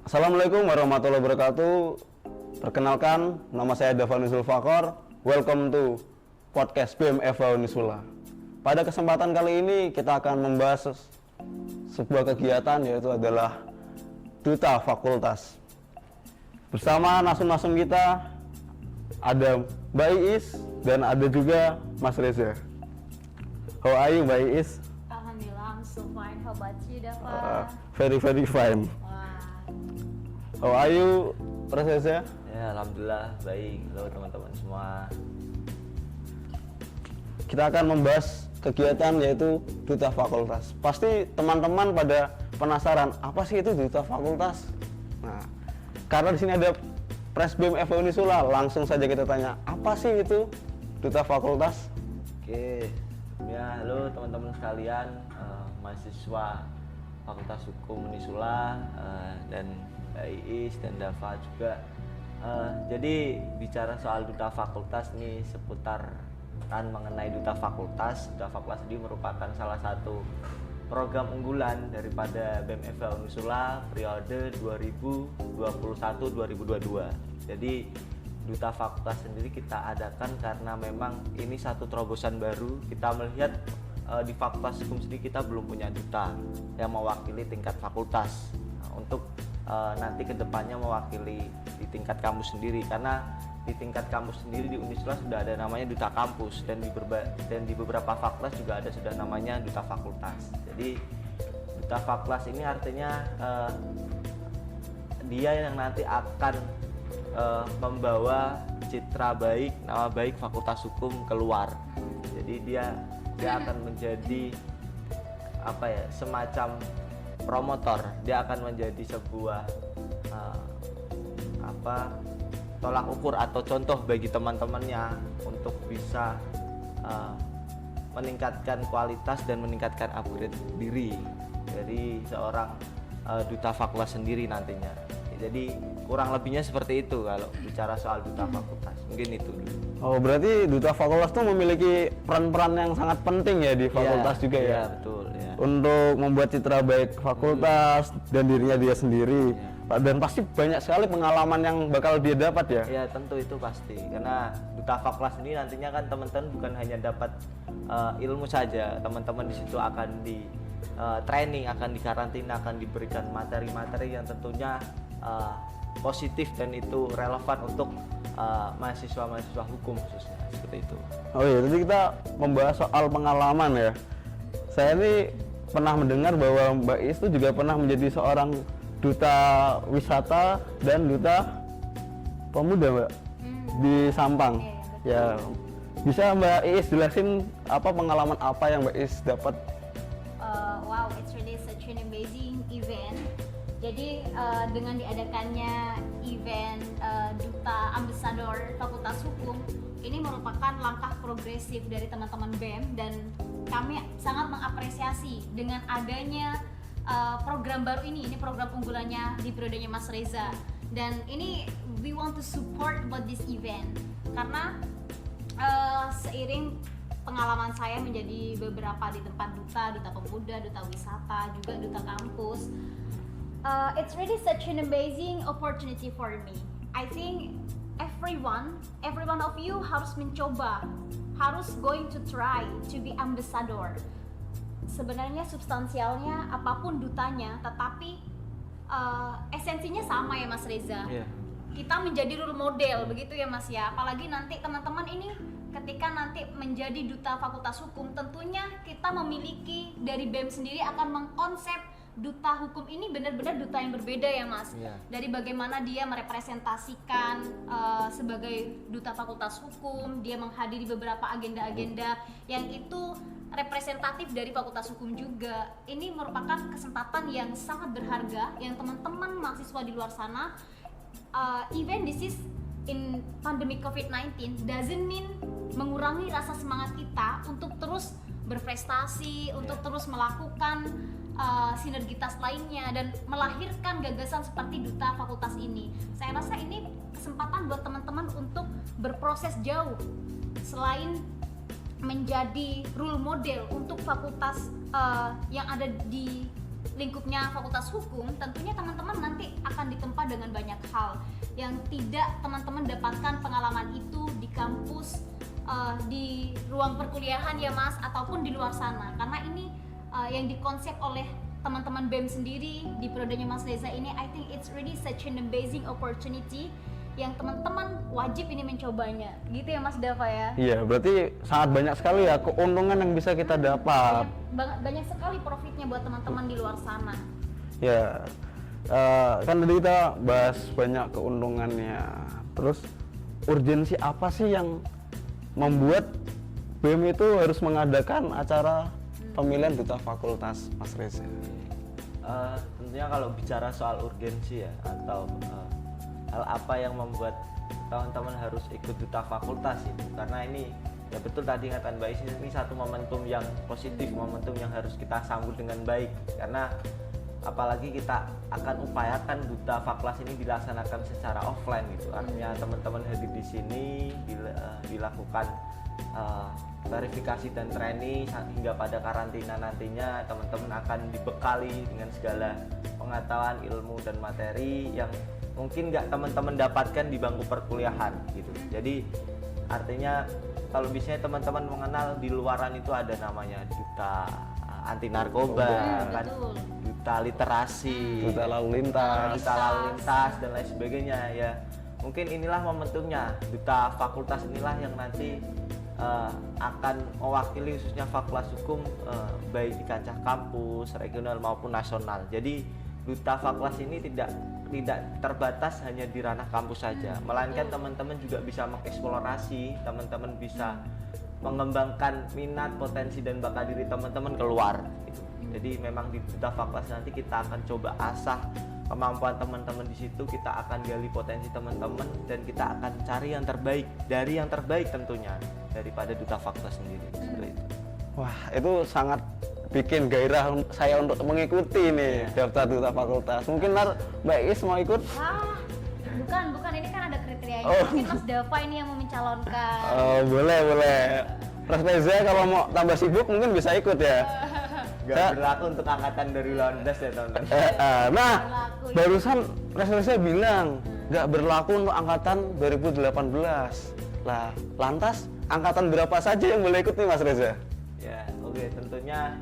Assalamualaikum warahmatullahi wabarakatuh. Perkenalkan, nama saya Davani Zulfakor. Welcome to podcast BMFA Unisula. Pada kesempatan kali ini kita akan membahas sebuah kegiatan, yaitu adalah Duta Fakultas. Bersama nasum-nasum kita ada Mbak Iis dan ada juga Mas Reza. How are you, Mbak Iis? Alhamdulillah, I'm so fine. How about you, Dava? Very fine. Wah, How are you, Mas Reza? Ya, alhamdulillah baik. Halo teman-teman semua. Kita akan membahas kegiatan yaitu Duta Fakultas. Pasti teman-teman pada penasaran, apa sih itu Duta Fakultas? Nah, karena di sini ada Presbim FH Unisula, langsung saja kita tanya, apa sih itu Duta Fakultas? Oke, ya halo teman-teman sekalian, mahasiswa Fakultas Hukum Unisula dan Mbak Iis dan Dava juga. Jadi bicara soal Duta Fakultas nih seputaran mengenai Duta Fakultas. Duta Fakultas ini merupakan salah satu program unggulan daripada BMFH Unisula periode 2021-2022. Jadi Duta Fakultas sendiri kita adakan karena memang ini satu terobosan baru. Kita melihat di Fakultas Hukum sendiri kita belum punya duta yang mewakili tingkat fakultas. Nah, untuk nanti kedepannya mewakili di tingkat kampus sendiri, karena di tingkat kampus sendiri di Unisula sudah ada namanya duta kampus, dan di beberapa fakultas juga ada sudah namanya duta fakultas. Jadi duta fakultas ini artinya dia yang nanti akan membawa citra baik, nama baik Fakultas Hukum keluar. Jadi dia akan menjadi semacam promotor. Dia akan menjadi sebuah tolak ukur atau contoh bagi teman-temannya untuk bisa meningkatkan kualitas dan meningkatkan upgrade diri dari seorang duta fakultas sendiri nantinya. Jadi kurang lebihnya seperti itu kalau bicara soal duta fakultas. Mungkin itu dulu. Oh, berarti Duta Fakultas itu memiliki peran-peran yang sangat penting ya di fakultas juga ya? Iya, betul ya. Untuk membuat citra baik fakultas dan dirinya dia sendiri. Dan pasti banyak sekali pengalaman yang bakal dia dapat ya? Ya tentu itu pasti, karena duta fakultas ini nantinya kan teman-teman bukan hanya dapat ilmu saja, teman-teman di situ akan di training, akan dikarantina, akan diberikan materi-materi yang tentunya positif dan itu relevan untuk mahasiswa-mahasiswa hukum khususnya, seperti itu. Oh iya, tadi kita membahas soal pengalaman ya. Saya ini pernah mendengar bahwa Mbak Is itu juga pernah menjadi seorang duta wisata dan duta pemuda, Mbak, di Sampang. iya, Ya, betul. bisa Mbak Is jelasin apa pengalaman apa yang Mbak Is dapat? Wow, it's really such an amazing event. Jadi dengan diadakannya event Duta Ambassador Fakultas Hukum, ini merupakan langkah progresif dari teman-teman BEM, dan kami sangat mengapresiasi dengan adanya program baru ini program unggulannya di periodenya Mas Reza. Dan ini we want to support about this event karena seiring pengalaman saya menjadi beberapa di tempat duta pemuda, duta wisata, juga duta kampus, it's really such an amazing opportunity for me. I think everyone of you harus mencoba, harus going to try to be ambassador. Sebenarnya substansialnya apapun dutanya, tetapi esensinya sama ya Mas Reza. Yeah. Kita menjadi role model begitu ya Mas ya. Apalagi nanti teman-teman ini ketika nanti menjadi duta fakultas hukum, tentunya kita memiliki dari BEM sendiri akan mengkonsep duta hukum ini benar-benar duta yang berbeda ya Mas. Yeah. Dari bagaimana dia merepresentasikan sebagai duta fakultas hukum, dia menghadiri beberapa agenda-agenda yang itu representatif dari fakultas hukum juga. Ini merupakan kesempatan yang sangat berharga yang teman-teman mahasiswa di luar sana, even this is in pandemic COVID-19 doesn't mean mengurangi rasa semangat kita untuk terus berprestasi, untuk terus melakukan sinergitas lainnya dan melahirkan gagasan seperti duta fakultas ini. Saya rasa ini kesempatan buat teman-teman untuk berproses jauh. Selain menjadi role model untuk fakultas yang ada di lingkupnya Fakultas Hukum, tentunya teman-teman nanti akan hal yang tidak teman-teman dapatkan pengalaman itu di kampus, di ruang perkuliahan ya Mas, ataupun di luar sana. Karena ini yang dikonsep oleh teman-teman BEM sendiri di periodenya Mas Reza ini, I think it's really such an amazing opportunity yang teman-teman wajib ini mencobanya, gitu ya Mas Dava ya? Iya, berarti sangat banyak sekali ya keuntungan yang bisa kita dapat. Banyak sekali profitnya buat teman-teman di luar sana. Ya, kan tadi kita bahas banyak keuntungannya. Terus urgensi apa sih yang membuat BEM itu harus mengadakan acara pemilihan duta fakultas, Mas Reza? Tentunya kalau bicara soal urgensi ya, atau hal apa yang membuat teman-teman harus ikut duta fakultas itu, karena ini ya betul tadi kata Mbak Is, ini satu momentum yang positif, momentum yang harus kita sambut dengan baik, karena apalagi kita akan upayakan duta fakultas ini dilaksanakan secara offline gitu, artinya teman-teman hadir di sini dilakukan verifikasi dan training hingga pada karantina nantinya teman-teman akan dibekali dengan segala pengetahuan, ilmu dan materi yang mungkin nggak teman-teman dapatkan di bangku perkuliahan gitu. Jadi artinya kalau biasanya teman-teman mengenal di luaran itu ada namanya duta anti narkoba, kan, duta literasi, Duta lalu lintas. duta lalu lintas dan lain sebagainya ya. Mungkin inilah momentumnya, duta fakultas inilah yang nanti akan mewakili khususnya fakultas hukum baik di kancah kampus, regional maupun nasional. Jadi duta fakultas ini tidak terbatas hanya di ranah kampus saja, melainkan teman-teman juga bisa mengeksplorasi, teman-teman bisa mengembangkan minat, potensi dan bakat diri teman-teman keluar gitu. Jadi memang di duta fakultas nanti kita akan coba asah kemampuan teman-teman di situ, kita akan gali potensi teman-teman dan kita akan cari yang terbaik dari yang terbaik tentunya daripada duta fakultas sendiri. Seperti itu. Wah, itu sangat bikin gairah saya untuk mengikuti nih daftar duta fakultas. Mungkin Mbak Is mau ikut? Wah, bukan ini kan ada kriterianya. Oh. Mungkin Mas Dava ini yang mau mencalonkan. Oh, boleh. Mas Reza kalau mau tambah sibuk mungkin bisa ikut ya. Gak berlaku untuk angkatan 2018 ya teman-teman. Nah, Berlaku, ya. barusan Mas Reza bilang nggak berlaku untuk angkatan 2018. Lah, lantas angkatan berapa saja yang boleh ikut nih Mas Reza? Ya, oke, tentunya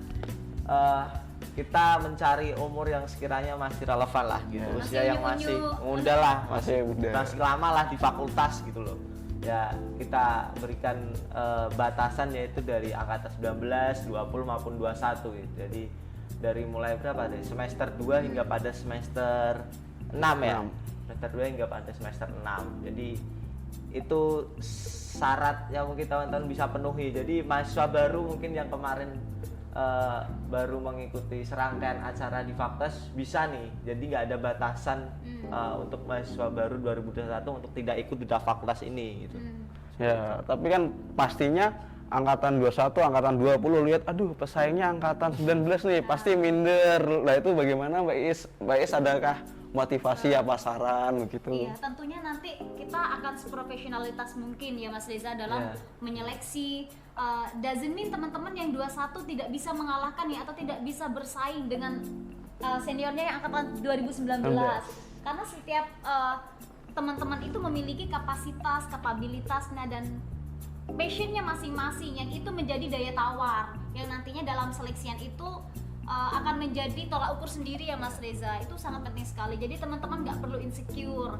kita mencari umur yang sekiranya masih relevan lah gitu, Masih usia yang masih unyu-unyu. muda lah, Masih muda. masih lama lah di fakultas gitu loh. Ya, kita berikan batasan yaitu dari angkatan 19, 20 maupun 21 gitu. Jadi dari mulai berapa deh? Semester 2 hingga pada semester 6 ya. 6. Semester 2 hingga pada semester 6. Jadi itu syarat yang mungkin teman-teman bisa penuhi. Jadi mahasiswa baru mungkin yang kemarin baru mengikuti serangkaian acara di fakultas bisa nih, jadi nggak ada batasan untuk mahasiswa baru 2021 untuk tidak ikut duta fakultas ini gitu. Ya, tapi kan pastinya angkatan 21, angkatan 20 lihat aduh pesaingnya angkatan 19 nih, pasti minder. Lah itu bagaimana Mbak Is? Mbak Is adakah motivasi apa saran begitu? Iya, tentunya nanti kita akan seprofesionalitas mungkin ya Mas Reza dalam menyeleksi. Doesn't mean teman-teman yang 21 tidak bisa mengalahkan ya, atau tidak bisa bersaing dengan seniornya yang angkatan 2019. Karena setiap teman-teman itu memiliki kapasitas, kapabilitasnya dan passionnya masing-masing, yang itu menjadi daya tawar yang nantinya dalam seleksian itu akan menjadi tolak ukur sendiri ya Mas Reza. Itu sangat penting sekali, jadi teman-teman nggak perlu insecure.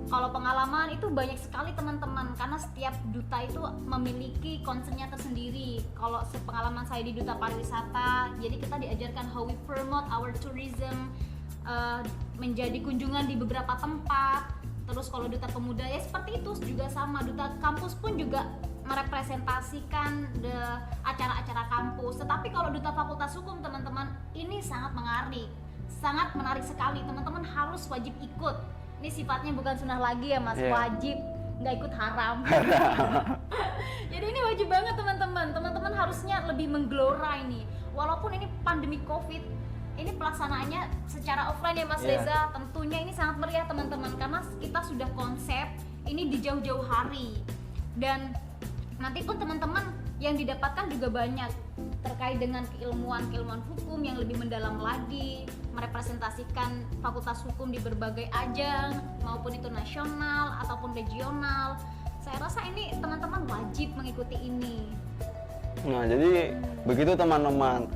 Kalau pengalaman itu banyak sekali teman-teman, karena setiap duta itu memiliki concernnya tersendiri. Kalau sepengalaman saya di duta pariwisata, jadi kita diajarkan how we promote our tourism, menjadi kunjungan di beberapa tempat. Terus kalau duta pemuda ya seperti itu juga sama, duta kampus pun juga merepresentasikan acara-acara kampus. Tetapi kalau duta fakultas hukum teman-teman, ini sangat menarik sekali. Teman-teman harus wajib ikut. Ini sifatnya bukan sunnah lagi ya Mas, wajib, nggak ikut haram. Jadi ini wajib banget teman-teman. Teman-teman harusnya lebih menggelora ini. Walaupun ini pandemi COVID, ini pelaksanaannya secara offline ya Mas Reza. Tentunya ini sangat meriah teman-teman, karena kita sudah konsep ini di jauh-jauh hari. Dan nanti pun teman-teman yang didapatkan juga banyak terkait dengan keilmuan hukum yang lebih mendalam lagi, merepresentasikan Fakultas Hukum di berbagai ajang maupun itu nasional ataupun regional. Saya rasa ini teman-teman wajib mengikuti ini. Nah, jadi begitu teman-teman.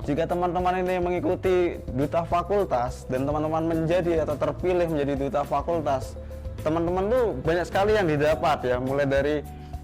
Jika teman-teman ini mengikuti duta fakultas dan teman-teman menjadi atau terpilih menjadi duta fakultas, teman-teman tuh banyak sekali yang didapat ya, mulai dari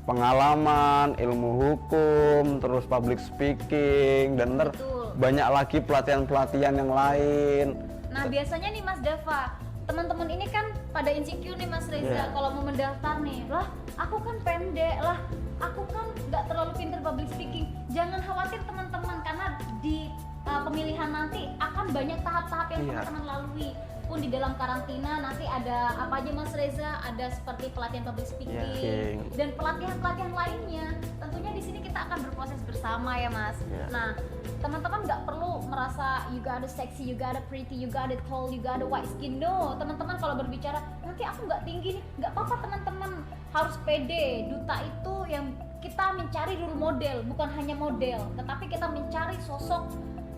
pengalaman, ilmu hukum, terus public speaking, dan Betul. banyak lagi pelatihan-pelatihan yang lain. Nah biasanya nih Mas Dava, teman-teman ini kan pada insecure nih Mas Reza, Iya. kalau mau mendaftar nih, lah aku kan pendek, lah aku kan nggak terlalu pintar public speaking. Jangan khawatir teman-teman, karena di pemilihan nanti akan banyak tahap-tahap yang Iya. teman-teman lalui. Pun di dalam karantina nanti ada apa aja Mas Reza, ada seperti pelatihan public speaking Iya. dan pelatihan-pelatihan lainnya. Tentunya di sini kita akan berproses bersama ya Mas. Iya. Nah, teman-teman nggak perlu merasa you gotta sexy, you gotta pretty, you gotta tall, you gotta white skin. No, teman-teman kalau berbicara nanti aku nggak tinggi nih, nggak apa-apa teman-teman, harus pede. Duta itu yang kita mencari role model, bukan hanya model, tetapi kita mencari sosok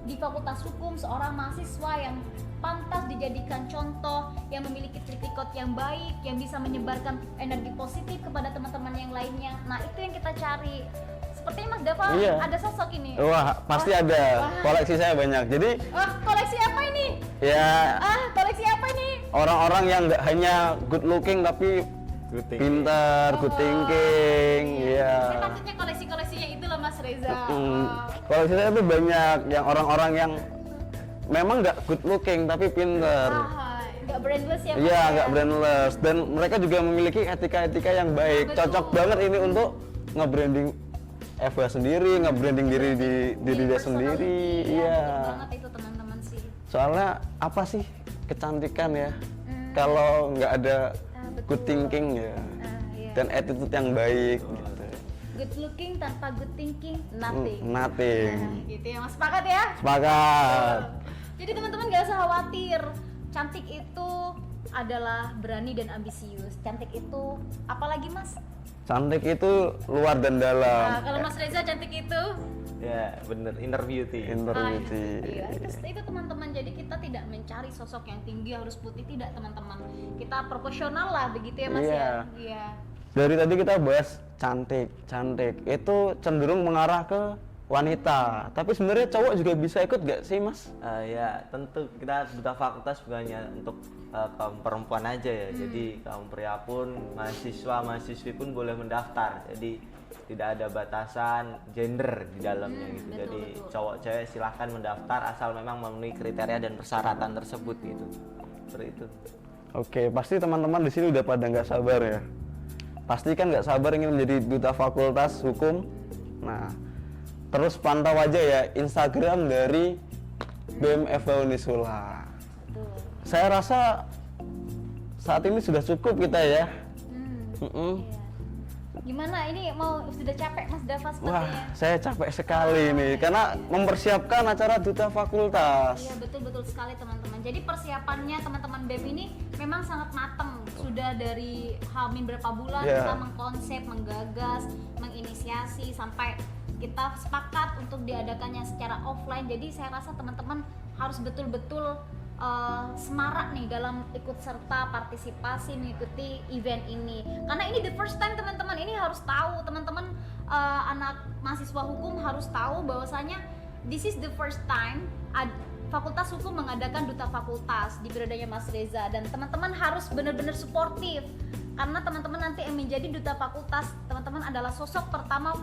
di Fakultas Hukum, seorang mahasiswa yang pantas dijadikan contoh, yang memiliki track record yang baik, yang bisa menyebarkan energi positif kepada teman-teman yang lainnya. Nah itu yang kita cari. Sepertinya Mas Dava Iya. ada sosok ini. Wah, pasti Wah. ada. Wah. Koleksi saya banyak. Jadi Wah, koleksi apa ini? ya Koleksi apa ini? orang-orang yang nggak hanya good looking tapi Good thing. pintar, good thinking, ya. Saya takutnya koleksi-koleksinya itu loh Mas Reza. Koleksi saya tuh banyak yang orang-orang yang memang nggak good looking tapi pintar. Nggak brandless ya Mas? Iya, ya? nggak brandless, dan mereka juga memiliki etika-etika yang baik. Betul. Cocok banget ini untuk nge-branding Eva sendiri, nge-branding diri di diri dia sendiri. Iya. Betul banget itu teman-teman sih. Soalnya apa sih kecantikan ya? Kalau nggak ada betul. good thinking ya, Iya. dan attitude yang baik gitu. Good looking tanpa good thinking, nothing. Nothing. Nah, gitu ya Mas, sepakat ya? Sepakat. Jadi teman-teman gak usah khawatir. Cantik itu adalah berani dan ambisius. Cantik itu apalagi Mas? Cantik itu luar dan dalam. Nah, kalau Mas Reza cantik itu Ya bener, inner beauty. Inner beauty. Iya, itu teman-teman. Jadi kita tidak mencari sosok yang tinggi harus putih, tidak teman-teman. Kita proporsional lah begitu ya Mas Iya. ya. Iya. Dari tadi kita bahas cantik itu cenderung mengarah ke wanita. Tapi sebenarnya cowok juga bisa ikut gak sih Mas? Ya tentu kita duta fakultas bukan hanya untuk kaum perempuan aja ya. Jadi kaum pria pun, mahasiswa-mahasiswi pun boleh mendaftar. Jadi tidak ada batasan gender di dalamnya gitu. betul, Jadi betul. cowok cewek silahkan mendaftar asal memang memenuhi kriteria dan persyaratan tersebut gitu. Seperti itu. Oke, pasti teman-teman di sini udah pada nggak sabar ya. Pasti kan nggak sabar ingin menjadi duta fakultas hukum. Nah, terus pantau aja ya Instagram dari BMFH Unisula. Betul. Saya rasa saat ini sudah cukup kita ya. Mm-mm. Iya. Gimana ini mau sudah capek Mas Dava Wah, sepertinya? saya capek sekali nih karena mempersiapkan acara duta fakultas. Iya betul sekali teman-teman. Jadi persiapannya teman-teman BEM ini memang sangat matang. Sudah dari hamin berapa bulan Iya. kita mengkonsep, menggagas, menginisiasi sampai kita sepakat untuk diadakannya secara offline. Jadi saya rasa teman-teman harus betul-betul semarak nih dalam ikut serta partisipasi mengikuti event ini. Karena ini the first time teman-teman, ini harus tahu teman-teman, anak mahasiswa hukum harus tahu bahwasanya this is the first time Fakultas Hukum mengadakan duta fakultas di periodenya Mas Reza, dan teman-teman harus benar-benar suportif karena teman-teman nanti yang menjadi duta fakultas, teman-teman adalah sosok pertama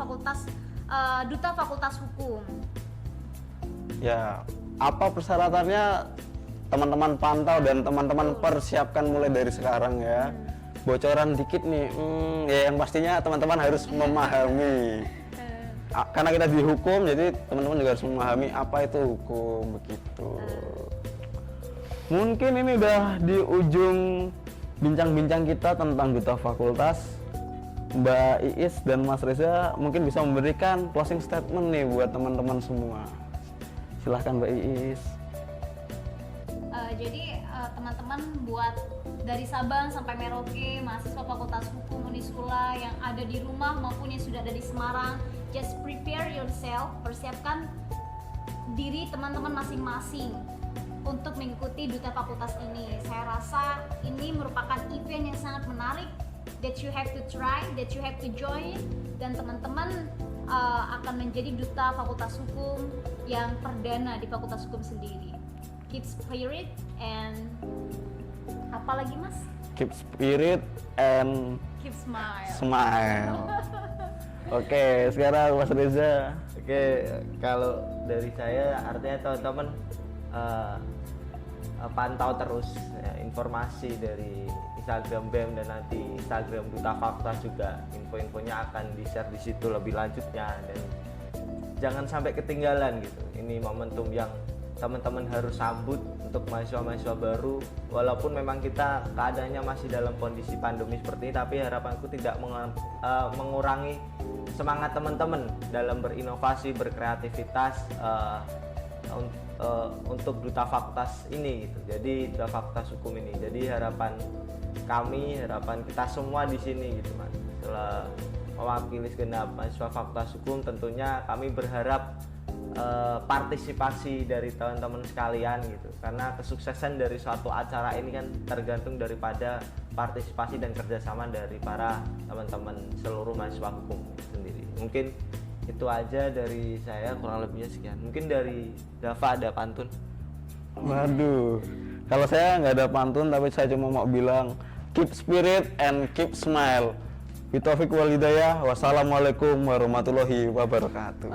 duta fakultas hukum. Ya, apa persyaratannya teman-teman pantau dan teman-teman persiapkan mulai dari sekarang ya. Bocoran dikit nih, ya yang pastinya teman-teman harus memahami. Karena kita di hukum, jadi teman-teman juga harus memahami apa itu hukum begitu. Mungkin ini udah di ujung bincang-bincang kita tentang duta fakultas. Mbak Iis dan Mas Reza mungkin bisa memberikan closing statement nih buat teman-teman semua. Silahkan Mbak Iis. Jadi teman-teman buat dari Sabang sampai Merauke, mahasiswa Fakultas Hukum Unisula yang ada di rumah maupun yang sudah ada di Semarang, just prepare yourself, persiapkan diri teman-teman masing-masing. untuk mengikuti Duta Fakultas ini. Saya rasa ini merupakan event yang sangat menarik, that you have to try, that you have to join, dan teman-teman akan menjadi Duta Fakultas Hukum yang perdana di Fakultas Hukum sendiri. Keep spirit and apa lagi Mas? Keep spirit and Keep smile. smile. Oke, sekarang Mas Reza. Oke, kalau dari saya artinya teman-teman pantau terus informasi dari Instagram BEM dan nanti Instagram Duta Fakultas juga, info-infonya akan di-share di situ lebih lanjutnya, dan jangan sampai ketinggalan gitu. Ini momentum yang teman-teman harus sambut untuk mahasiswa-mahasiswa baru, walaupun memang kita keadaannya masih dalam kondisi pandemi seperti ini, tapi harapanku tidak mengurangi semangat teman-teman dalam berinovasi, berkreativitas untuk Duta Fakultas ini gitu. Jadi Duta Fakultas Hukum ini. Jadi harapan kita semua di sini gitu Mas. Setelah mewakili segenap mahasiswa Fakultas Hukum, tentunya kami berharap partisipasi dari teman-teman sekalian gitu. Karena kesuksesan dari suatu acara ini kan tergantung daripada partisipasi dan kerjasama dari para teman-teman seluruh mahasiswa hukum sendiri. Mungkin itu aja dari saya, kurang lebihnya sekian. Mungkin dari Dava ada pantun. Waduh, kalau saya nggak ada pantun, tapi saya cuma mau bilang keep spirit and keep smile. Bitaufiq wal hidayah. Wassalamualaikum warahmatullahi wabarakatuh.